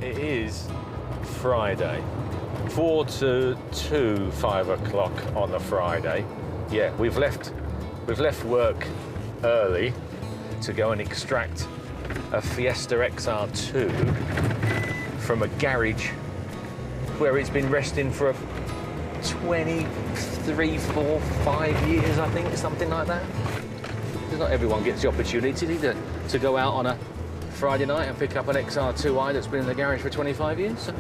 It is Friday. 4 to 5 o'clock on a Friday. Yeah, we've left work early to go and extract a Fiesta XR2 from a garage where it's been resting for 23, 4, 5 years, I think, something like that. Because not everyone gets the opportunity to go out on a Friday night and pick up an XR2i that's been in the garage for 25 years. So.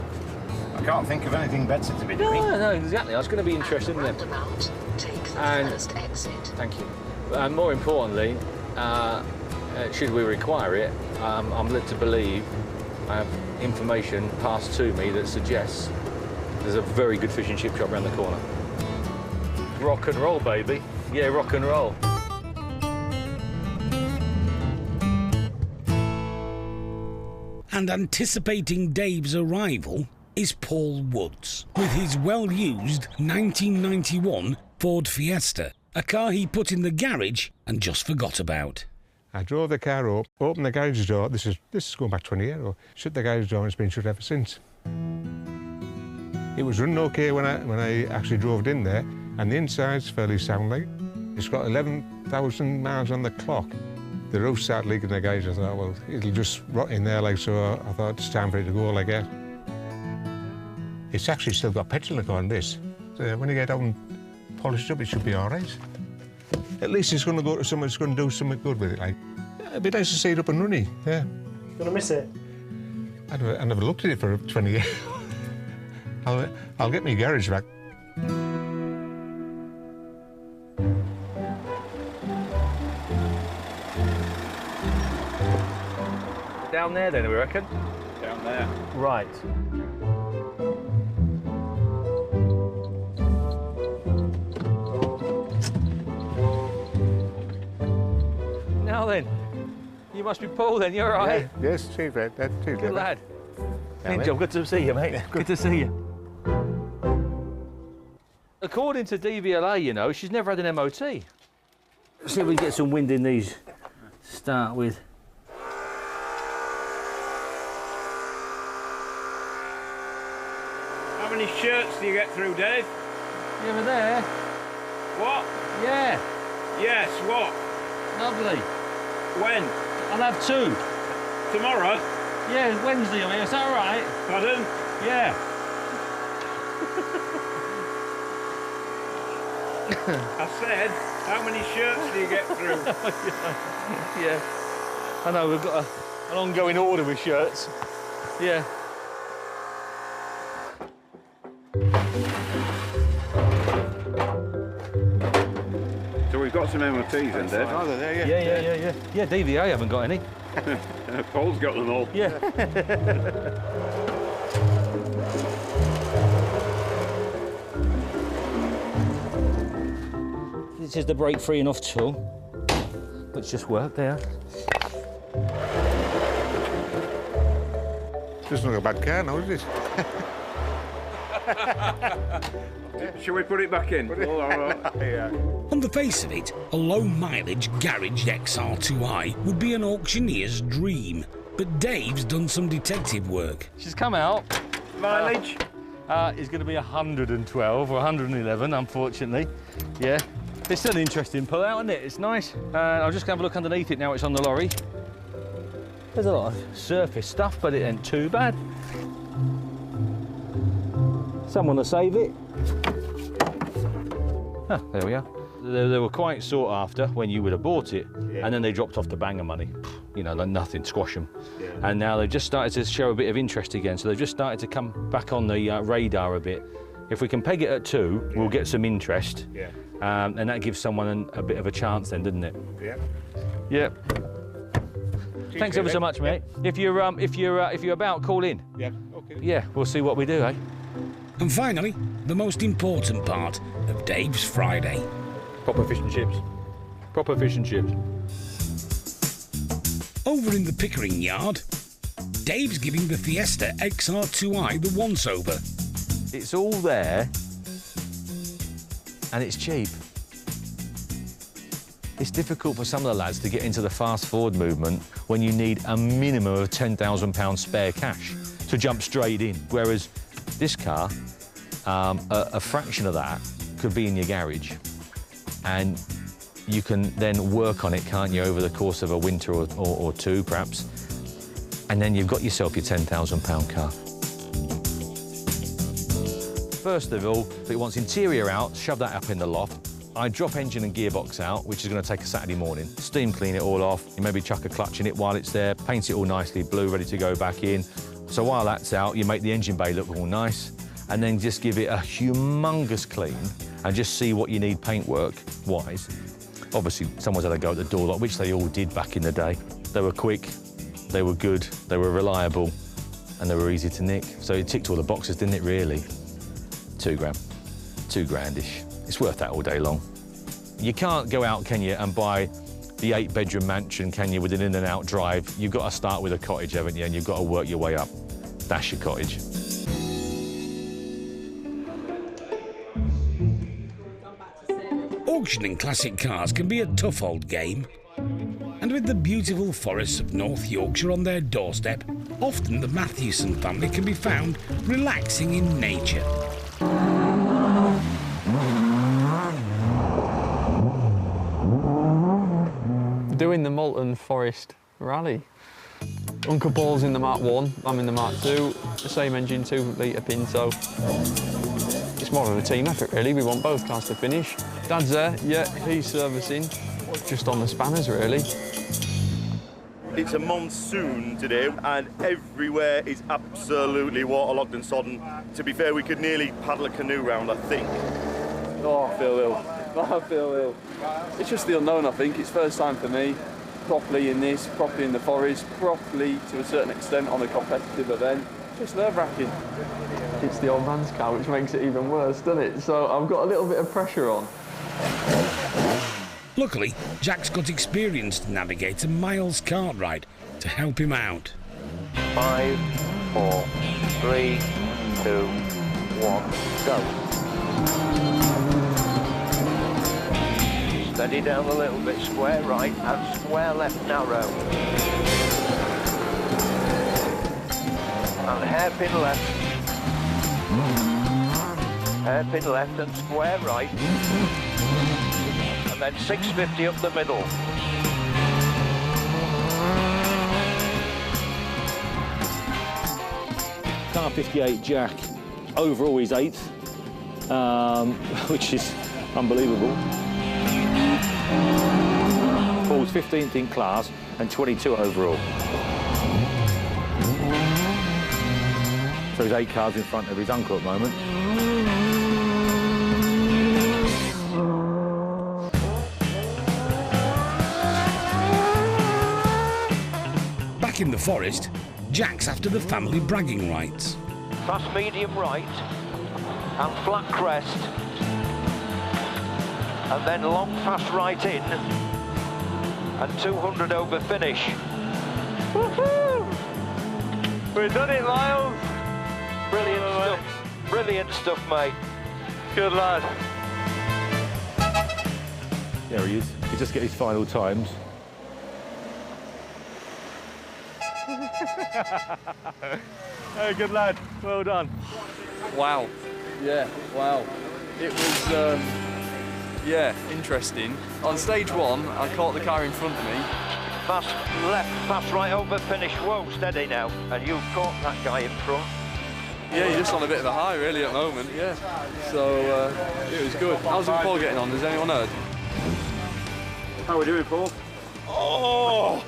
I can't think of anything better to be doing. No, exactly. I was going to be interested in them. And first exit. Thank you. And more importantly, should we require it, I'm led to believe I have information passed to me that suggests there's a very good fish and chip shop around the corner. Rock and roll, baby. Yeah, rock and roll. And anticipating Dave's arrival is Paul Woods, with his well-used 1991 Ford Fiesta, a car he put in the garage and just forgot about. I drove the car up, opened the garage door. This is going back 20 years ago. Shut the garage door and it's been shut ever since. It was running okay when I actually drove it in there, and the inside's fairly sound like. It's got 11,000 miles on the clock. The roof started leaking in the garage. I thought, well, it'll just rot in there, like, so I thought it's time for it to go like that. It's actually still got petrol in the car on this. So when you get out and polish it up, it should be all right. At least it's going to go to someone that's going to do something good with it, like. It'd be nice to see it up and running, yeah. You're going to miss it? I never looked at it for 20 years. I'll get my garage back. Down there, then, we reckon? Down there. Right. Now then, you must be Paul then, you're all right? Yeah, yes, she's right. That's too good lad. Yeah, Angel, good to see you, mate. Yeah, good to see you. According to DVLA, you know, she's never had an MOT. See if we can get some wind in these to start with. How many shirts do you get through, Dave? You ever there? What? Yeah. Yes, what? Lovely. When? I'll have 2. Tomorrow? Yeah, Wednesday, I mean, is that all right? Pardon? Yeah. I said, how many shirts do you get through? Yeah. I know, we've got an ongoing order with shirts. Yeah. So we've got some MOTs in there. Oh, they're there, Yeah. Yeah, DVA haven't got any. Paul's got them all. Yeah. This is the brake free and off tool, which just worked there. Doesn't look a bad car now, is it? Shall we put it back in? All right. Yeah. On the face of it, a low-mileage garage XR2i would be an auctioneer's dream. But Dave's done some detective work. She's come out. Mileage? Is going to be 112 or 111, unfortunately. Yeah. It's still an interesting pull out, isn't it? It's nice. I'll just have a look underneath it now it's on the lorry. There's a lot of surface stuff, but it ain't too bad. Someone to save it. Ah, there we are. They were quite sought after when you would have bought it, and then they dropped off the banger money. You know, like nothing, squash them. Yeah. And now they've just started to show a bit of interest again, so they've just started to come back on the radar a bit. If we can peg it at 2, we'll get some interest. Yeah. And that gives someone a bit of a chance then, doesn't it? Yeah. Yeah. Thanks ever so much, mate. If you're about, call in. Yeah, okay. Yeah, we'll see what we do, eh? And finally, the most important part of Dave's Friday. Proper fish and chips. Proper fish and chips. Over in the Pickering Yard, Dave's giving the Fiesta XR2i the once-over. It's all there, and it's cheap. It's difficult for some of the lads to get into the fast forward movement when you need a minimum of £10,000 spare cash. to jump straight in. Whereas this car, a fraction of that could be in your garage, and you can then work on it, can't you, over the course of a winter or two, perhaps, and then you've got yourself your £10,000 car. First of all, if it wants interior out, shove that up in the loft. I drop engine and gearbox out, which is going to take a Saturday morning. Steam clean it all off. You maybe chuck a clutch in it while it's there, paint it all nicely blue, ready to go back in. So while that's out, you make the engine bay look all nice, and then just give it a humongous clean and just see what you need paintwork-wise. Obviously, someone's had a go at the door lock, which they all did back in the day. They were quick, they were good, they were reliable, and they were easy to nick. So it ticked all the boxes, didn't it, really? £2 grand, £2 grandish. It's worth that all day long. You can't go out, can you, and buy the 8-bedroom mansion, can you, with an in and out drive? You've got to start with a cottage, haven't you, and you've got to work your way up. That's your cottage. Auctioning classic cars can be a tough old game. And with the beautiful forests of North Yorkshire on their doorstep, often the Matthewson family can be found relaxing in nature. Doing the Malton Forest Rally. Uncle Paul's in the Mark 1, I'm in the Mark 2, the same engine, 2-litre Pinto. It's more of a team effort, really. We want both cars to finish. Dad's there, yeah, he's servicing. Just on the spanners, really. It's a monsoon today, and everywhere is absolutely waterlogged and sodden. To be fair, we could nearly paddle a canoe round, I think. Oh, I feel ill. I feel ill. It's just the unknown, I think. It's first time for me, properly in this, properly in the forest, properly, to a certain extent, on a competitive event. Just nerve-wracking. It's the old man's car, which makes it even worse, doesn't it? So I've got a little bit of pressure on. Luckily, Jack's got experienced navigator Miles Cartwright to help him out. 5, 4, 3, 2, 1, go. Steady down a little bit, square right and square left narrow. And hairpin left. Hairpin left and square right. And then 650 up the middle. Car 58 Jack, overall he's 8th, which is unbelievable. Paul's 15th in class and 22 overall. So he's 8 cars in front of his uncle at the moment. Back in the forest, Jack's after the family bragging rights. Fast medium right and flat crest. And then long fast right in and 200 over finish. Woohoo! We've done it, Miles. Brilliant stuff. Brilliant stuff, mate. Good lad. There he is. He just get his final times. Hey, good lad. Well done. Wow. Yeah, wow. It was, yeah, interesting. On stage 1, I caught the car in front of me. Fast left, fast right over finish. Whoa, steady now. And you've caught that guy in front. Yeah, you're just on a bit of a high, really, at the moment, yeah. So, it was good. How's Paul getting on? Has anyone heard? How are we doing, Paul? Oh!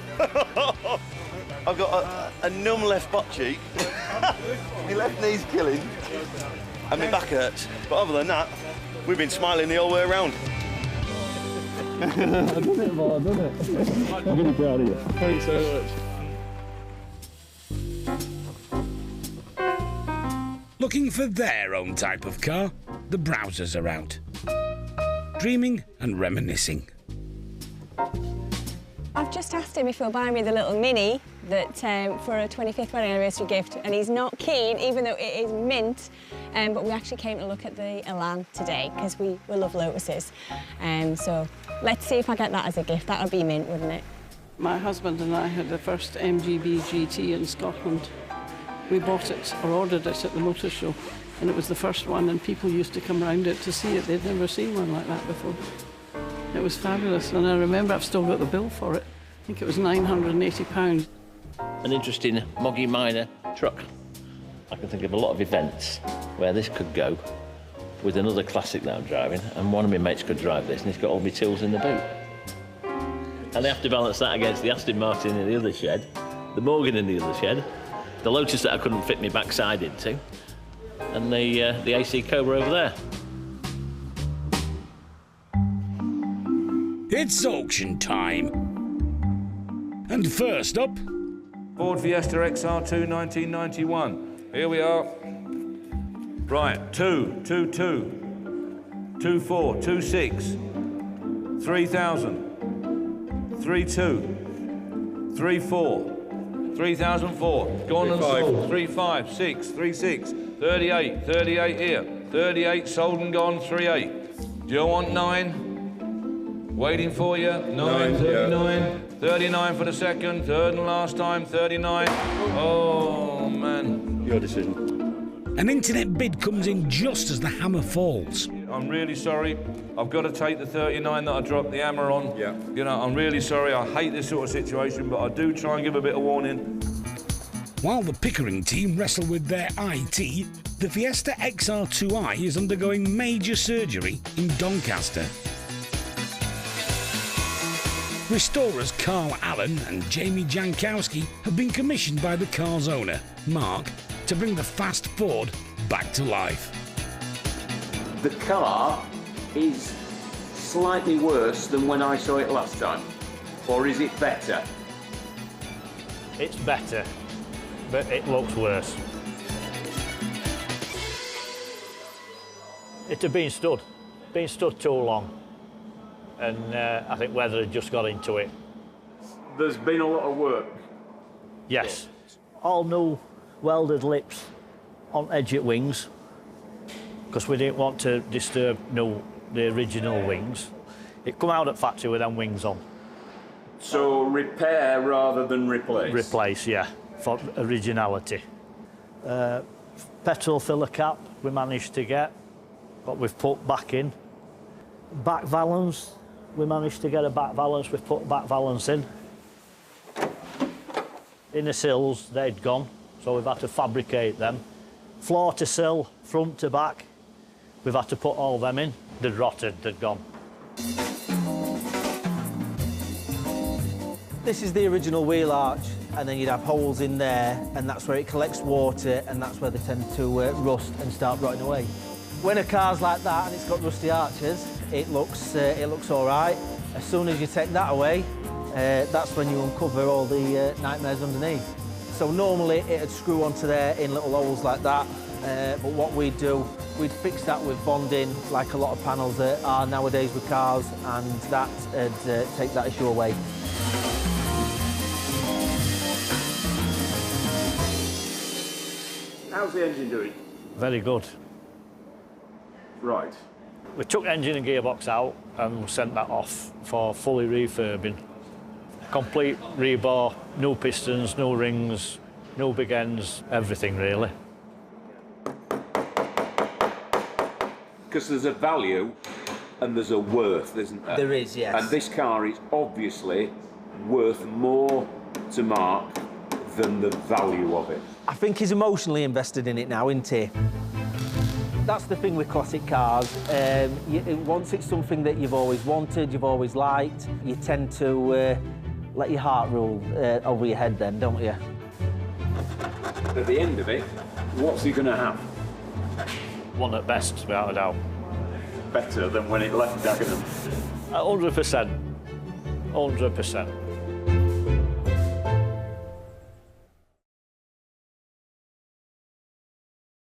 I've got a numb left butt cheek. My left knee's killing. And my back hurts. But other than that, we've been smiling the whole way around. I've done it, Paul, I've done it. I'm really proud of you. Thanks so much. Looking for their own type of car, the browsers are out. Dreaming and reminiscing. I've just asked him if he'll buy me the little Mini that for a 25th wedding anniversary gift, and he's not keen, even though it is mint. But we actually came to look at the Elan today because we love Lotuses. So let's see if I get that as a gift. That would be mint, wouldn't it? My husband and I had the first MGB GT in Scotland. We bought it, or ordered it at the motor show, and it was the first one, and people used to come round it to see it. They'd never seen one like that before. It was fabulous, and I remember I've still got the bill for it. I think it was £980. An interesting Moggy Minor truck. I can think of a lot of events where this could go with another classic that I'm driving, and one of my mates could drive this, and he's got all my tools in the boot. And they have to balance that against the Aston Martin in the other shed, the Morgan in the other shed, the Lotus that I couldn't fit my backside into, and the AC Cobra over there. It's auction time. And first up, Ford Fiesta XR2 1991. Here we are. Right, 2, 2, 2, 2, 4, 2, 6, 3,000, 3, 2, 3, 4, 3,004. Gone and sold. 3, 5, 6, 3, 6, 38, 38 here. 38 sold and gone, 3, 8. Do you want 9? Waiting for you. 9, 39. Yeah. 39 for the second, third and last time, 39. Oh, man. Your decision. an internet bid comes in just as the hammer falls. I'm really sorry. I've got to take the 39 that I dropped the hammer on. Yeah. You know, I'm really sorry. I hate this sort of situation, but I do try and give a bit of warning. While the Pickering team wrestle with their IT, the Fiesta XR2i is undergoing major surgery in Doncaster. Restorers Carl Allen and Jamie Jankowski have been commissioned by the car's owner, Mark, to bring the fast Ford back to life. The car is slightly worse than when I saw it last time, or is it better? It's better, but it looks worse. It had been stood too long, and I think weather had just got into it. There's been a lot of work. Yes. All new welded lips on edge wings, because we didn't want to disturb the original wings. It come out at factory with them wings on. So repair rather than replace? Replace, yeah, for originality. Petrol filler cap we managed to get, but we've put back in. Back valance, we managed to get a back valance, we've put back valance in. Inner sills, they'd gone, so we've had to fabricate them. Floor to sill, front to back, we've had to put all them in. They'd rotted, they'd gone. This is the original wheel arch, and then you'd have holes in there, and that's where it collects water, and that's where they tend to rust and start rotting away. When a car's like that and it's got rusty arches, it looks all right. As soon as you take that away, that's when you uncover all the nightmares underneath. So normally it'd screw onto there in little holes like that, but what we'd do, we'd fix that with bonding, like a lot of panels are nowadays with cars, and that'd take that issue away. How's the engine doing? Very good. Right. We took engine and gearbox out and sent that off for fully refurbing. Complete rebar, new pistons, new rings, new big ends, everything really. Because there's a value and there's a worth, isn't there? There is, yes. And this car is obviously worth more to Mark than the value of it. I think he's emotionally invested in it now, isn't he? That's the thing with classic cars. Once it's something that you've always wanted, you've always liked, you tend to let your heart rule over your head then, don't you? At the end of it, what's he going to have? One at best, without a doubt. Better than when it left Dagenham? 100%. 100%.